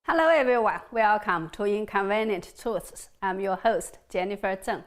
Hello everyone, welcome to Inconvenient Truths. I'm your host, Jennifer Zheng.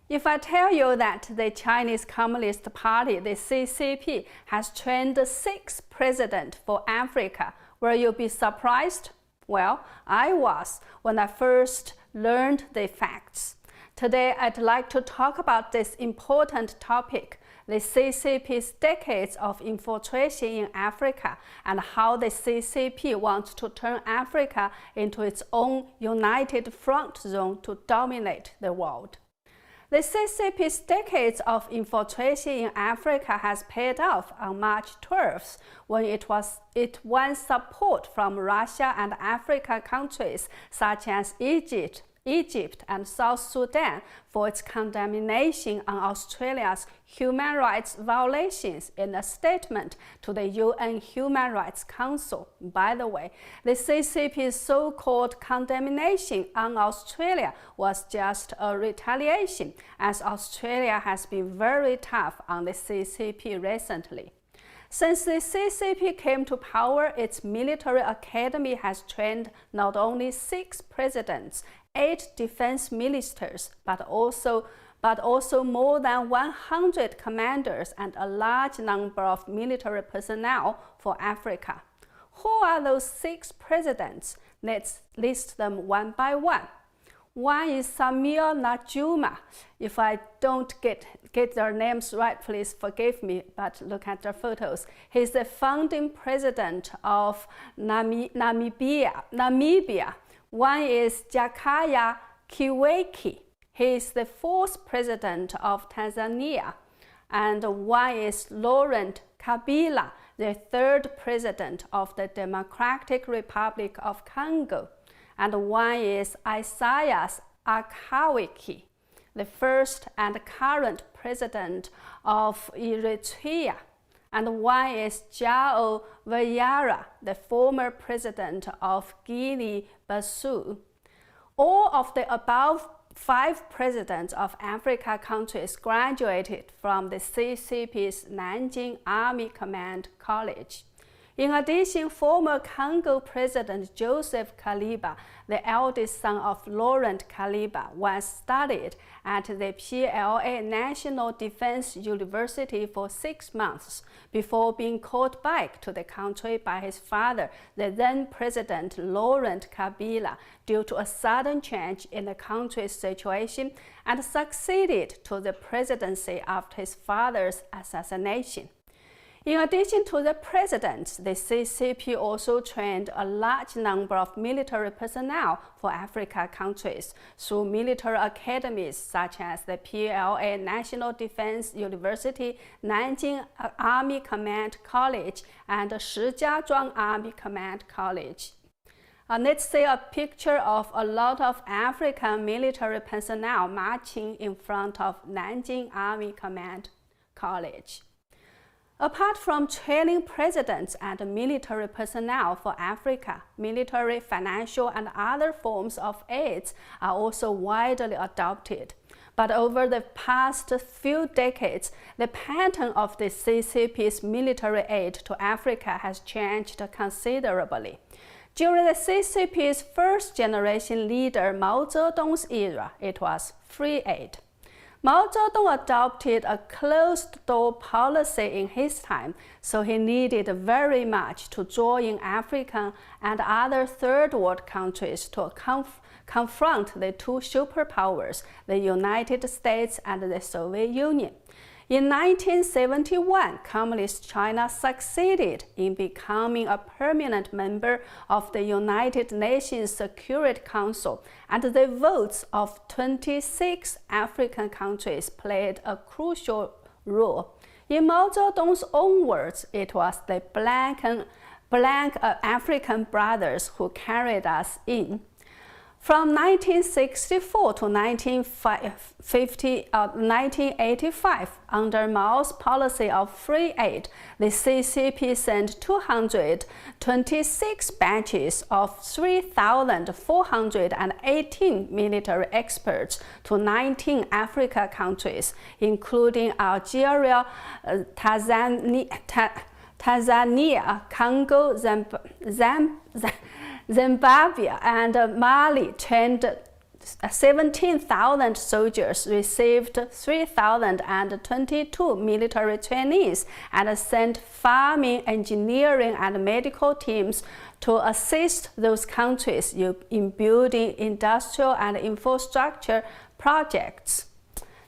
If I tell you that the Chinese Communist Party, the CCP, has trained 6 presidents for Africa, will you be surprised? Well, I was when I first learned the facts. Today, I'd like to talk about this important topic, the CCP's decades of infiltration in Africa and how the CCP wants to turn Africa into its own united front zone to dominate the world. The CCP's decades of infiltration in Africa has paid off on March 12th when it won support from Russia and African countries such as Egypt and South Sudan for its condemnation on Australia's human rights violations in a statement to the UN Human Rights Council. By the way, the CCP's so-called condemnation on Australia was just a retaliation, as Australia has been very tough on the CCP recently. Since the CCP came to power, its military academy has trained not only 6 presidents, 8 defense ministers, but also more than 100 commanders and a large number of military personnel for Africa. Who are those 6 presidents? Let's list them one by one. One is Samir Najuma. If I don't get their names right, please forgive me, but look at their photos. He's the founding president of Namibia. One is Jakaya Kiweke. He is the 4th president of Tanzania. And one is Laurent Kabila, the 3rd president of the Democratic Republic of Congo. And one is Isaias Afwerki, the 1st and current president of Eritrea. And one is João Vieira, the former president of Guinea-Bissau. All of the above 5 presidents of Africa countries graduated from the CCP's Nanjing Army Command College. In addition, former Congo President Joseph Kabila, the eldest son of Laurent Kabila, once studied at the PLA National Defense University for 6 months before being called back to the country by his father, the then President Laurent Kabila, due to a sudden change in the country's situation, and succeeded to the presidency after his father's assassination. In addition to the presidents, the CCP also trained a large number of military personnel for Africa countries through military academies such as the PLA National Defense University, Nanjing Army Command College, and Shijiazhuang Army Command College. Let's see a picture of a lot of African military personnel marching in front of Nanjing Army Command College. Apart from training presidents and military personnel for Africa, military, financial, and other forms of aids are also widely adopted. But over the past few decades, the pattern of the CCP's military aid to Africa has changed considerably. During the CCP's first-generation leader Mao Zedong's era, it was free aid. Mao Zedong adopted a closed-door policy in his time, so he needed very much to draw in African and other third-world countries to confront the 2 superpowers, the United States and the Soviet Union. In 1971, Communist China succeeded in becoming a permanent member of the United Nations Security Council, and the votes of 26 African countries played a crucial role. In Mao Zedong's own words, it was the blank African brothers who carried us in. From 1964 to 1985, under Mao's policy of free aid, the CCP sent 226 batches of 3,418 military experts to 19 African countries, including Algeria, Tanzania, Congo, Zimbabwe, and Mali. Trained 17,000 soldiers, received 3,022 military trainees, and sent farming, engineering, and medical teams to assist those countries in building industrial and infrastructure projects.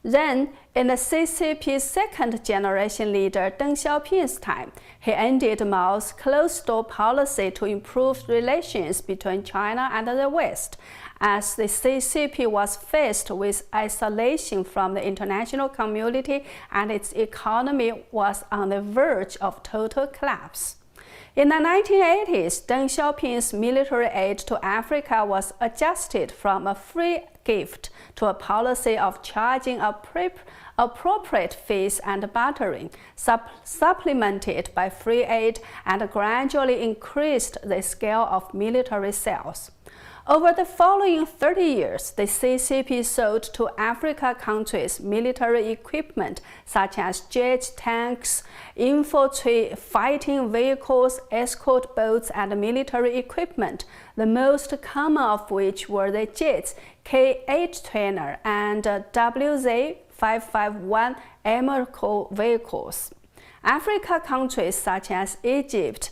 Then, in the CCP's second-generation leader Deng Xiaoping's time, he ended Mao's closed-door policy to improve relations between China and the West, as the CCP was faced with isolation from the international community and its economy was on the verge of total collapse. In the 1980s, Deng Xiaoping's military aid to Africa was adjusted from a free gift to a policy of charging appropriate fees and bartering, supplemented by free aid, and gradually increased the scale of military sales. Over the following 30 years, the CCP sold to African countries military equipment such as jets, tanks, infantry fighting vehicles, escort boats, and military equipment, the most common of which were the jets K-8 trainer and WZ-551 Amarco vehicles. African countries such as Egypt,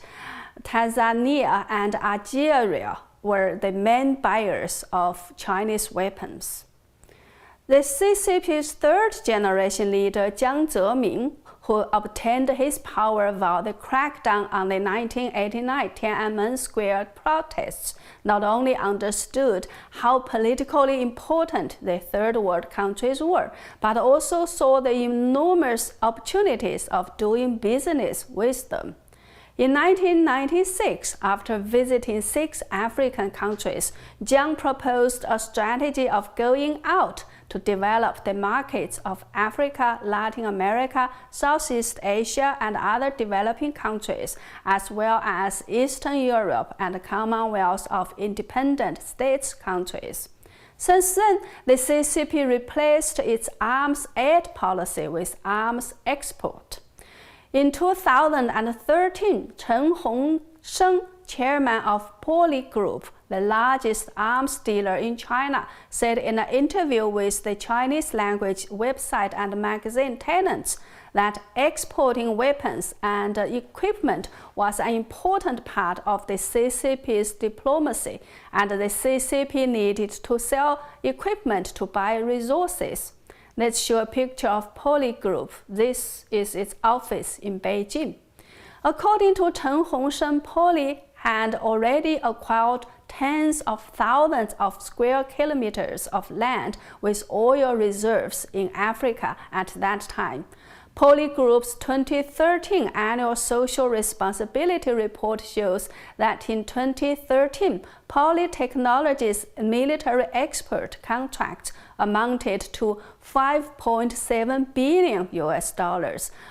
Tanzania, and Algeria were the main buyers of Chinese weapons. The CCP's third-generation leader Jiang Zemin, who obtained his power via the crackdown on the 1989 Tiananmen Square protests, not only understood how politically important the Third World countries were, but also saw the enormous opportunities of doing business with them. In 1996, after visiting 6 African countries, Jiang proposed a strategy of going out to develop the markets of Africa, Latin America, Southeast Asia, and other developing countries, as well as Eastern Europe and the Commonwealth of Independent States countries. Since then, the CCP replaced its arms aid policy with arms export. In 2013, Chen Hongsheng, chairman of Poly Group, the largest arms dealer in China, said in an interview with the Chinese language website and magazine Tenants that exporting weapons and equipment was an important part of the CCP's diplomacy, and the CCP needed to sell equipment to buy resources. Let's show a picture of Poly Group. This is its office in Beijing. According to Chen Hongsheng, Poly had already acquired tens of thousands of square kilometers of land with oil reserves in Africa at that time. Poly Group's 2013 annual social responsibility report shows that in 2013, Poly Technologies' military export contracts amounted to $5.7 billion,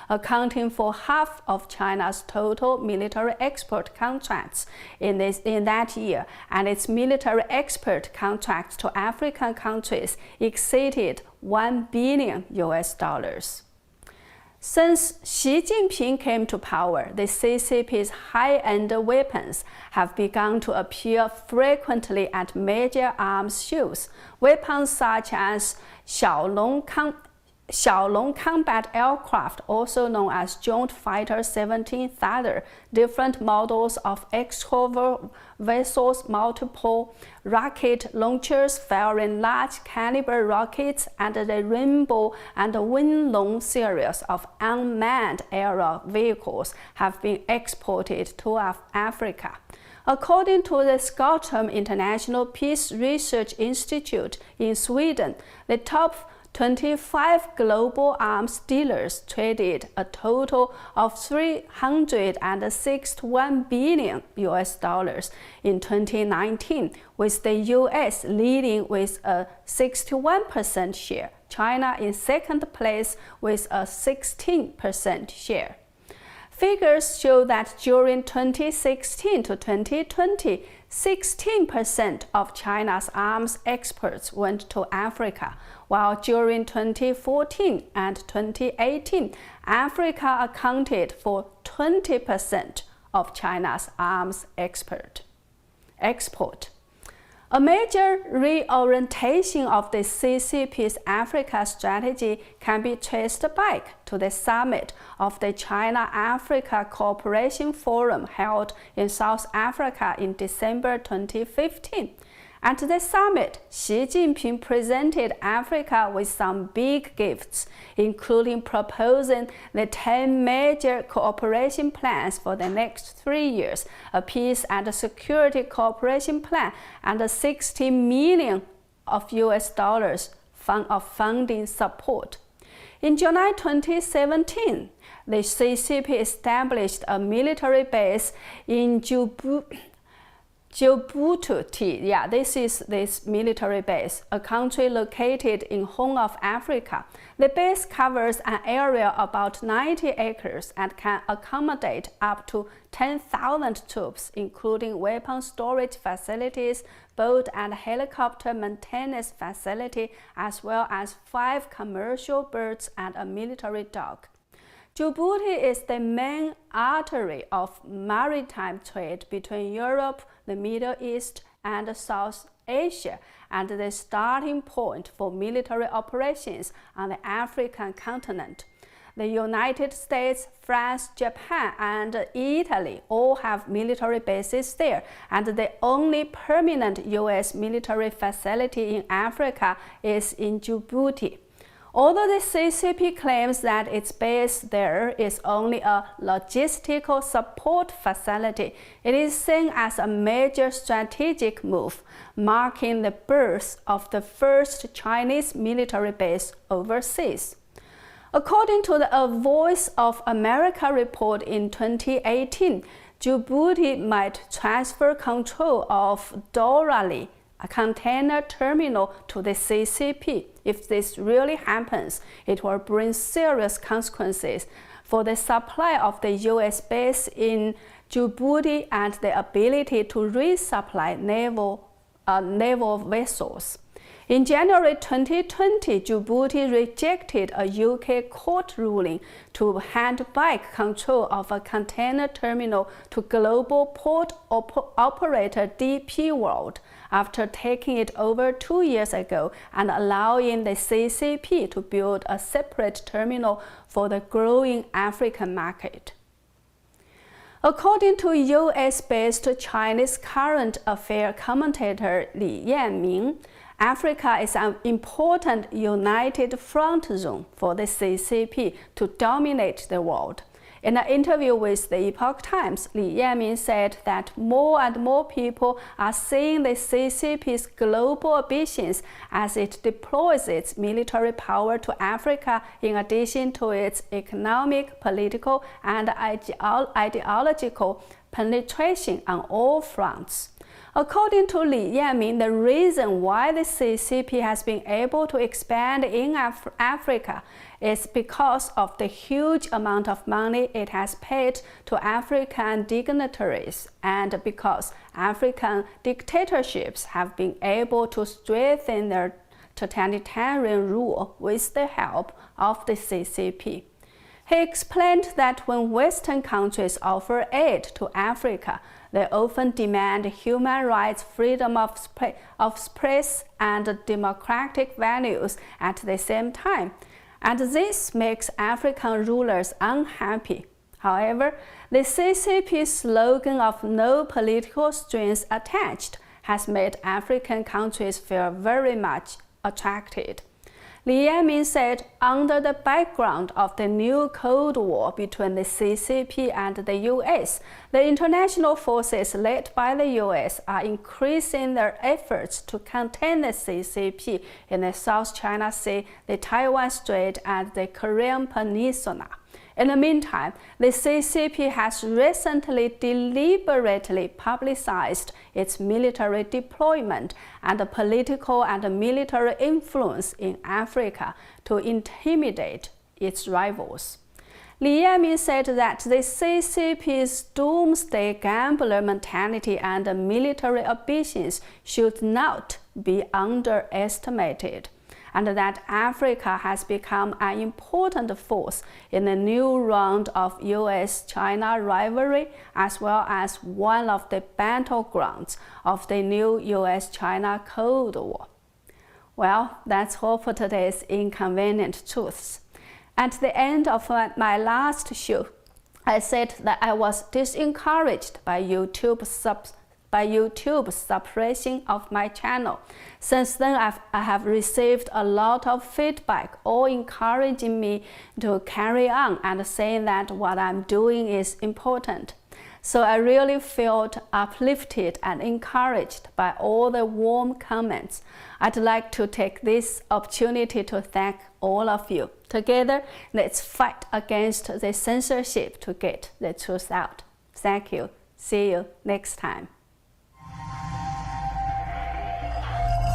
accounting for half of China's total military export contracts in that year, and its military export contracts to African countries exceeded $1 billion. Since Xi Jinping came to power, the CCP's high-end weapons have begun to appear frequently at major arms shows. Weapons such as Xiaolong combat aircraft, also known as Joint Fighter 17 Thunder, different models of Excalibur vessels, multiple rocket launchers firing large caliber rockets, and the Rainbow and Wenlong series of unmanned aerial vehicles have been exported to Africa. According to the Stockholm International Peace Research Institute in Sweden, the top 25 global arms dealers traded a total of $361 billion in 2019, with the US leading with a 61% share, China in second place with a 16% share. Figures show that during 2016 to 2020, 16% of China's arms exports went to Africa, while during 2014 and 2018, Africa accounted for 20% of China's arms export. A major reorientation of the CCP's Africa strategy can be traced back to the summit of the China-Africa Cooperation Forum held in South Africa in December 2015. At the summit, Xi Jinping presented Africa with some big gifts, including proposing the 10 major cooperation plans for the next 3 years, a peace and security cooperation plan, and $60 million of funding support. In July 2017, the CCP established a military base in Djibouti. This is this military base, a country located in Horn of Africa. The base covers an area about 90 acres and can accommodate up to 10,000 troops, including weapon storage facilities, boat and helicopter maintenance facility, as well as 5 commercial birds and a military dog. Djibouti is the main artery of maritime trade between Europe, the Middle East, and South Asia, and the starting point for military operations on the African continent. The United States, France, Japan, and Italy all have military bases there, and the only permanent US military facility in Africa is in Djibouti. Although the CCP claims that its base there is only a logistical support facility, it is seen as a major strategic move, marking the birth of the first Chinese military base overseas. According to the A Voice of America report in 2018, Djibouti might transfer control of Dorali, a container terminal, to the CCP. If this really happens, it will bring serious consequences for the supply of the US base in Djibouti and the ability to resupply naval vessels. In January 2020, Djibouti rejected a UK court ruling to hand back control of a container terminal to global port operator DP World after taking it over 2 years ago and allowing the CCP to build a separate terminal for the growing African market. According to US-based Chinese current affairs commentator Li Yanming, Africa is an important united front zone for the CCP to dominate the world. In an interview with the Epoch Times, Li Yanming said that more and more people are seeing the CCP's global ambitions as it deploys its military power to Africa in addition to its economic, political, and ideological penetration on all fronts. According to Li Yanming, the reason why the CCP has been able to expand in Africa is because of the huge amount of money it has paid to African dignitaries and because African dictatorships have been able to strengthen their totalitarian rule with the help of the CCP. He explained that when Western countries offer aid to Africa, they often demand human rights, freedom of press, and democratic values at the same time, and this makes African rulers unhappy. However, the CCP's slogan of no political strings attached has made African countries feel very much attracted. Li Yanming said, under the background of the new Cold War between the CCP and the US, the international forces led by the US are increasing their efforts to contain the CCP in the South China Sea, the Taiwan Strait, and the Korean Peninsula. In the meantime, the CCP has recently deliberately publicized its military deployment and political and military influence in Africa to intimidate its rivals. Li Yanming said that the CCP's doomsday gambler mentality and military ambitions should not be underestimated, and that Africa has become an important force in the new round of US-China rivalry, as well as one of the battlegrounds of the new US-China Cold War. Well, that's all for today's Inconvenient Truths. At the end of my last show, I said that I was discouraged by YouTube suppression of my channel. Since then, I have received a lot of feedback, all encouraging me to carry on and saying that what I'm doing is important. So I really felt uplifted and encouraged by all the warm comments. I'd like to take this opportunity to thank all of you. Together, let's fight against the censorship to get the truth out. Thank you. See you next time.